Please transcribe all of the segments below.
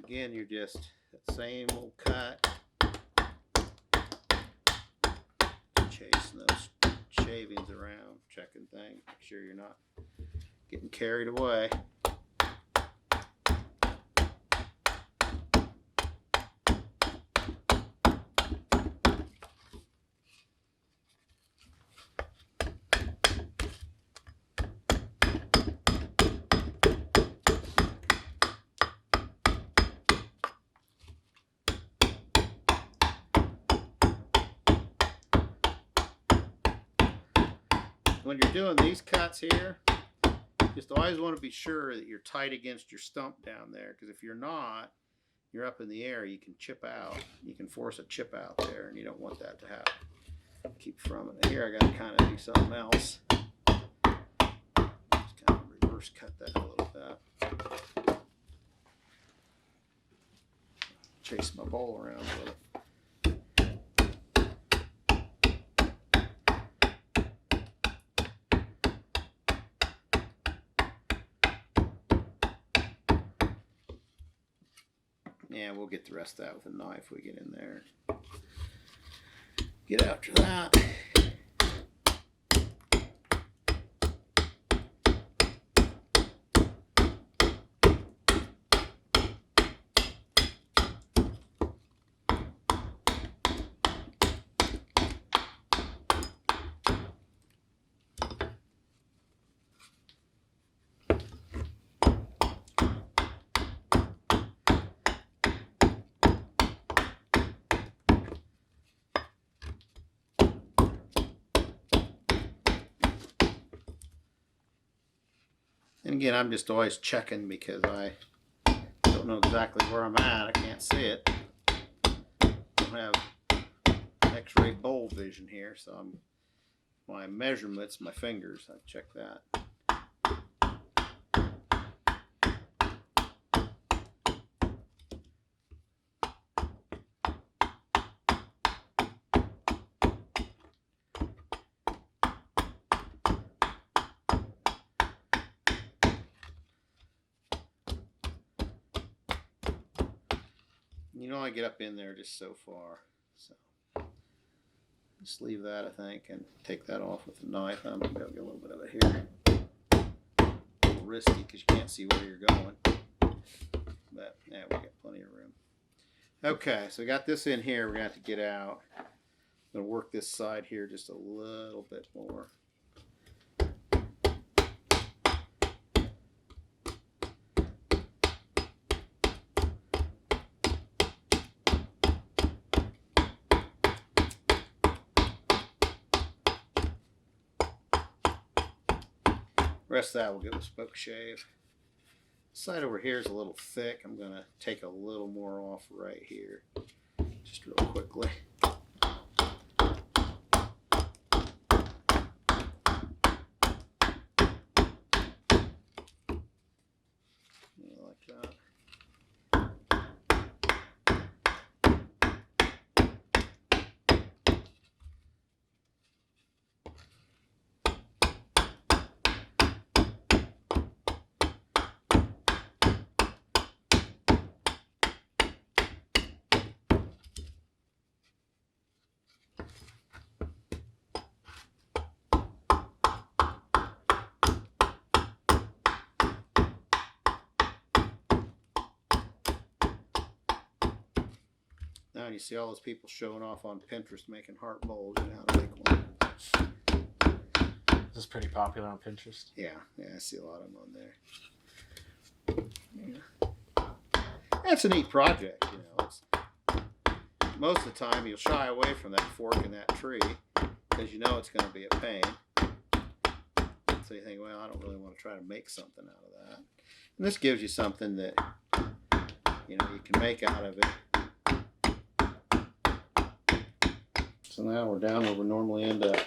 again, you're just that same old cut, chasing those shavings around, checking things, make sure you're not getting carried away. When you're doing these cuts here, just always want to be sure that you're tight against your stump down there, because if you're not, you're up in the air, you can chip out. You can force a chip out there, and you don't want that to happen. Keep from it. Here I got to kind of do something else. Just kind of reverse cut that a little bit. Chase my bowl around with it. Yeah, we'll get the rest of that with a knife we get in there. Get after that. And again, I'm just always checking because I don't know exactly where I'm at. I can't see it. I don't have X-ray bowl vision here, so my measurements, my fingers, I check that. You know, I get up in there just so far, so just leave that, I think, and take that off with a knife. I'm going to get a little bit of it here. A little risky because you can't see where you're going, but yeah, we got plenty of room. Okay, so we got this in here. We're going to have to get out. I'm going to work this side here just a little bit more. Rest of that we'll get with spoke shave. This side over here is a little thick. I'm going to take a little more off right here, just real quickly. Yeah, like that. Now you see all those people showing off on Pinterest making heart bowls. You know how to make one. This is pretty popular on Pinterest. Yeah, I see a lot of them on there. Yeah. That's a neat project, you know. Most of the time you'll shy away from that fork in that tree because you know it's going to be a pain. So you think, well, I don't really want to try to make something out of that. And this gives you something that, you know, you can make out of it. So now we're down where we normally end up.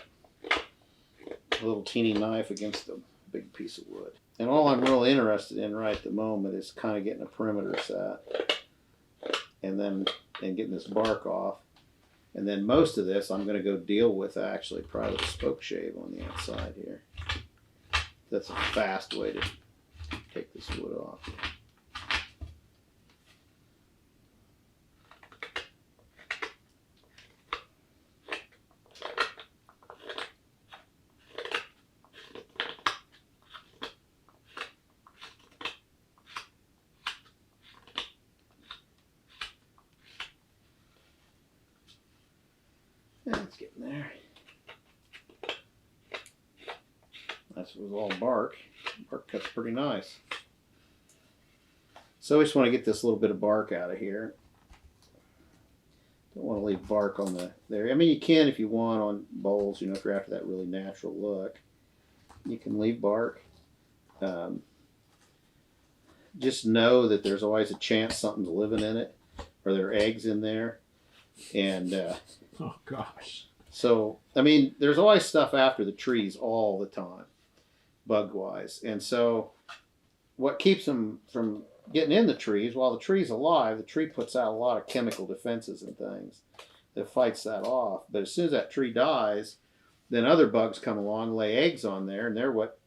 A little teeny knife against a big piece of wood. And all I'm really interested in right at the moment is kind of getting a perimeter set. And getting this bark off. And then most of this I'm going to go deal with actually probably with a spoke shave on the outside here. That's a fast way to take this wood off. getting there. That was all bark. Bark cuts pretty nice. So we just want to get this little bit of bark out of here. Don't want to leave bark on there. I mean, you can if you want on bowls, if you're after that really natural look. You can leave bark. Just know that there's always a chance something's living in it, or there are eggs in there. And oh gosh. So, I mean, there's always stuff after the trees all the time, bug-wise. And so what keeps them from getting in the trees, while the tree's alive, the tree puts out a lot of chemical defenses and things that fights that off. But as soon as that tree dies, then other bugs come along, lay eggs on there, and they're what,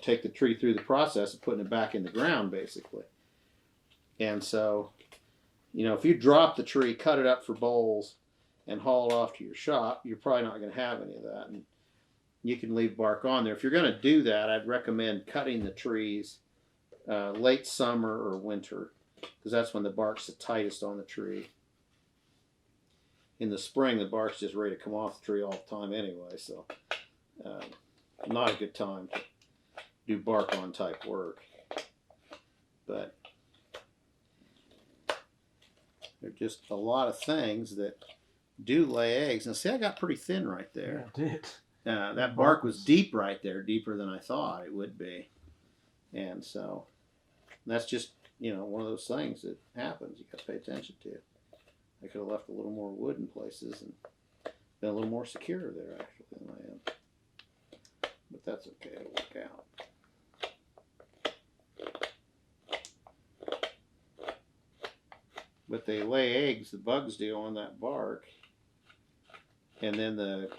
take the tree through the process of putting it back in the ground, basically. And so, if you drop the tree, cut it up for bowls, and haul it off to your shop, you're probably not going to have any of that. And you can leave bark on there. If you're going to do that, I'd recommend cutting the trees late summer or winter, because that's when the bark's the tightest on the tree. In the spring, the bark's just ready to come off the tree all the time anyway, so not a good time to do bark on type work. But there are just a lot of things that do lay eggs. Now see, I got pretty thin right there. Yeah, it did. That bark was deep right there, deeper than I thought it would be. And so that's just, one of those things that happens. You got to pay attention to. I could have left a little more wood in places and been a little more secure there, actually, than I am. But that's okay. It'll work out. But they lay eggs, the bugs do, on that bark. And then the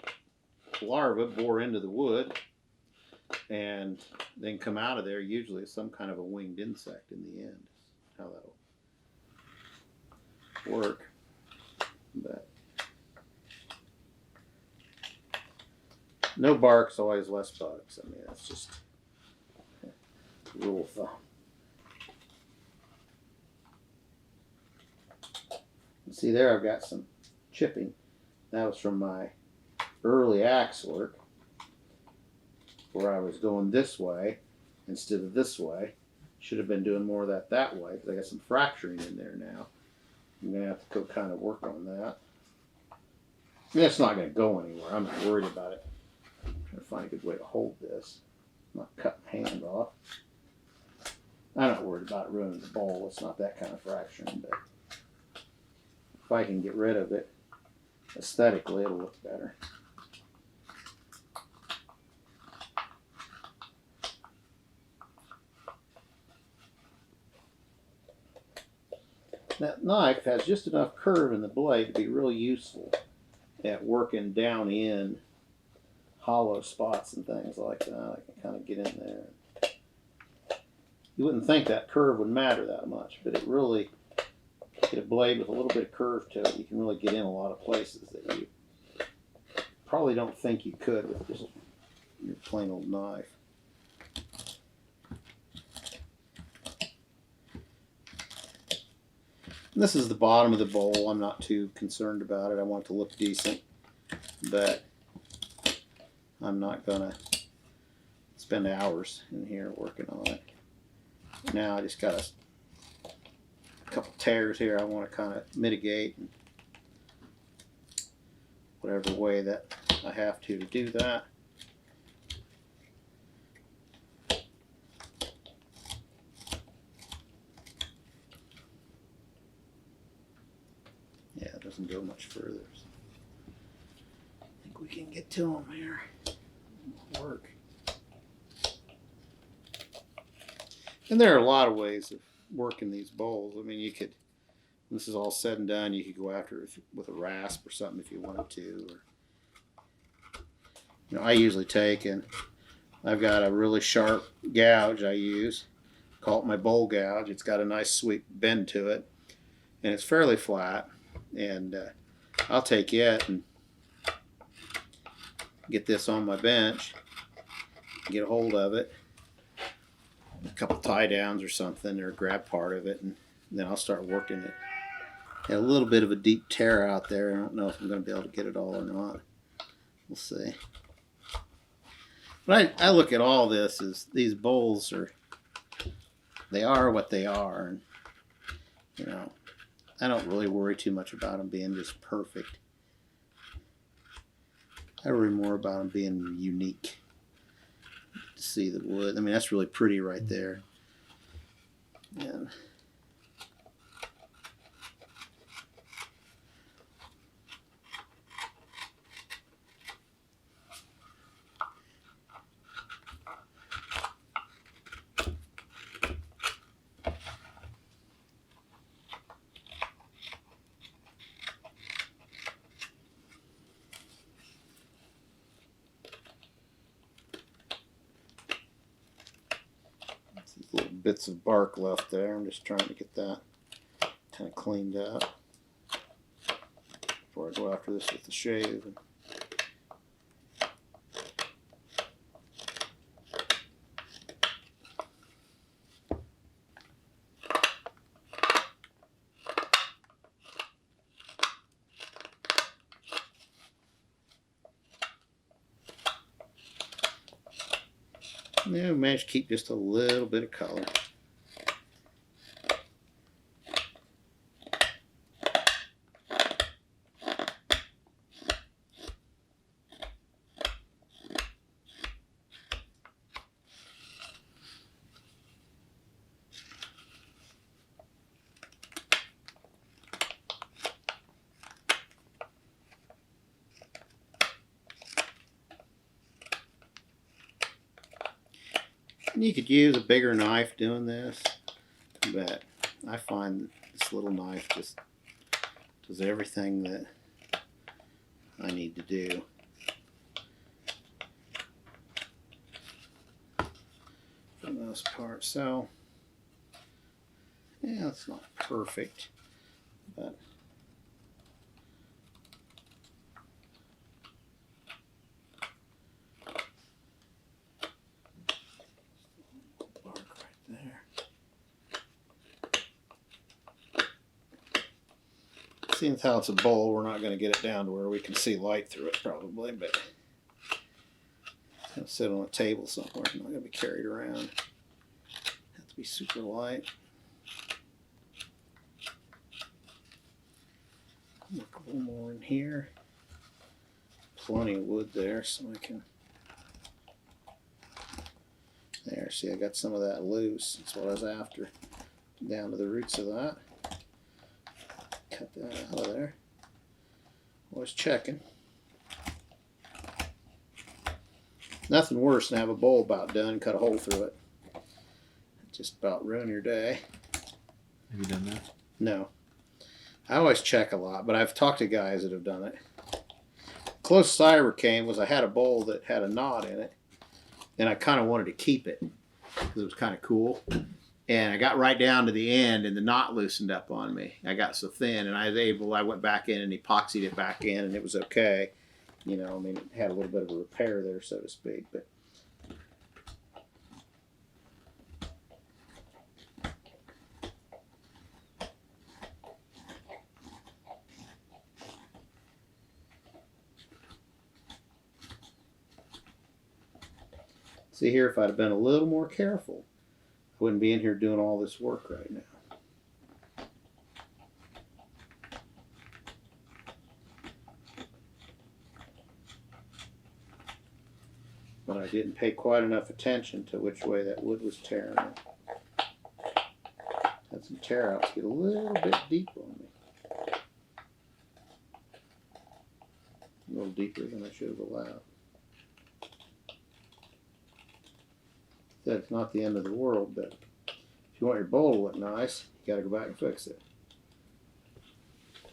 larvae bore into the wood and then come out of there. Usually it's some kind of a winged insect in the end. How that'll work. But no bark's always less bugs. I mean, that's just a rule of thumb. See there, I've got some chipping. That was from my early axe work, where I was going this way instead of this way. Should have been doing more of that way, because I got some fracturing in there now. I'm going to have to go kind of work on that. I mean, it's not going to go anywhere. I'm not worried about it. I'm trying to find a good way to hold this. I'm not cutting my hand off. I'm not worried about ruining the bowl. It's not that kind of fracturing, but if I can get rid of it aesthetically, it'll look better. That knife has just enough curve in the blade to be really useful at working down in hollow spots and things like that. I can kind of get in there. You wouldn't think that curve would matter that much, but it really, get a blade with a little bit of curve to it, you can really get in a lot of places that you probably don't think you could with just your plain old knife. And this is the bottom of the bowl. I'm not too concerned about it. I want it to look decent, but I'm not going to spend hours in here working on it. Now I just got a couple tears here I want to kind of mitigate in whatever way that I have to do that. Yeah, it doesn't go much further. So I think we can get to them here. It'll work. And there are a lot of ways of working these bowls. I mean, you could, when this is all said and done, you could go after it with a rasp or something if you wanted to. Or, I usually take, and I've got a really sharp gouge I use. Call it my bowl gouge. It's got a nice sweet bend to it, and it's fairly flat. And I'll take it and get this on my bench, get a hold of it, a couple tie downs or something, or grab part of it, and then I'll start working it. Got a little bit of a deep tear out there. I don't know if I'm going to be able to get it all or not. We'll see. But I look at all this as these bowls they are what they are, and you know, I don't really worry too much about them being just perfect. I worry more about them being unique. To see the wood, I mean, that's really pretty right there. And little bits of bark left there. I'm just trying to get that kind of cleaned up before I go after this with the shave. Yeah, we managed to keep just a little bit of color. You could use a bigger knife doing this, but I find this little knife just does everything that I need to do. For the most part. So, yeah, it's not perfect, but seeing how it's a bowl, we're not going to get it down to where we can see light through it probably, but it's going to sit on a table somewhere. It's not going to be carried around. Have to be super light. Look a little more in here. Plenty of wood there, so I can. There, see, I got some of that loose. That's what I was after. Down to the roots of that. Cut that out of there. Was checking. Nothing worse than have a bowl about done, cut a hole through it. Just about ruin your day. Have you done that? No. I always check a lot, but I've talked to guys that have done it. Closest I ever came was I had a bowl that had a knot in it, and I kind of wanted to keep it because it was kind of cool. And I got right down to the end, and the knot loosened up on me. I got so thin, and I went back in and epoxied it back in, and it was okay. You know, I mean, it had a little bit of a repair there, so to speak. But see here, if I'd have been a little more careful, I wouldn't be in here doing all this work right now. But I didn't pay quite enough attention to which way that wood was tearing. Had some tear outs get a little bit deep on me. A little deeper than I should have allowed. That's not the end of the world, but if you want your bowl to look nice, you got to go back and fix it.